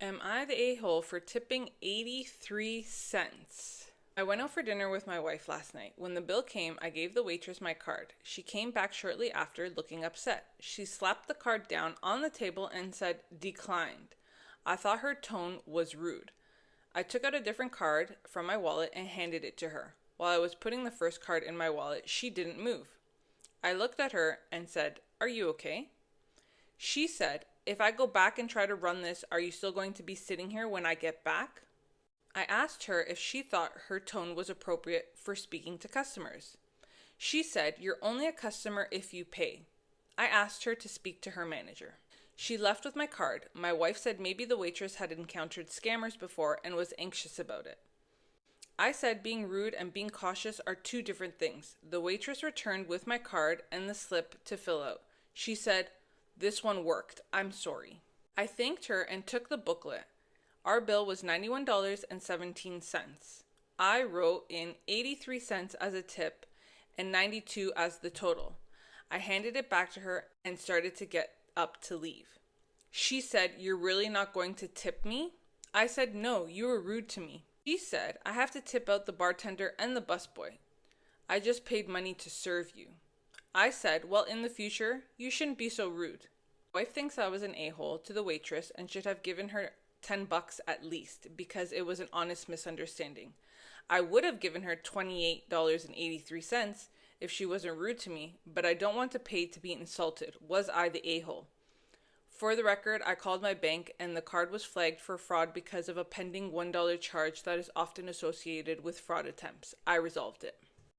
Am I the a-hole for tipping 83 cents? I went out for dinner with my wife last night. When the bill came, I gave the waitress my card. She came back shortly after, looking upset. She slapped the card down on the table and said, "Declined." I thought her tone was rude. I took out a different card from my wallet and handed it to her. While I was putting the first card in my wallet, she didn't move. I looked at her and said, "Are you okay?" She said, "If I go back and try to run this, are you still going to be sitting here when I get back?" I asked her if she thought her tone was appropriate for speaking to customers. She said, "You're only a customer if you pay." I asked her to speak to her manager. She left with my card. My wife said maybe the waitress had encountered scammers before and was anxious about it. I said being rude and being cautious are two different things. The waitress returned with my card and the slip to fill out. She said, "This one worked. I'm sorry." I thanked her and took the booklet. Our bill was $91.17. I wrote in 83 cents as a tip and 92 as the total. I handed it back to her and started to get up to leave. She said, "You're really not going to tip me?" I said, "No, you were rude to me." She said, "I have to tip out the bartender and the busboy. I just paid money to serve you." I said, "Well, in the future, you shouldn't be so rude." My wife thinks I was an a-hole to the waitress and should have given her $10 at least because it was an honest misunderstanding. I would have given her $28.83 if she wasn't rude to me, but I don't want to pay to be insulted. Was I the a-hole? For the record, I called my bank and the card was flagged for fraud because of a pending $1 charge that is often associated with fraud attempts. I resolved it.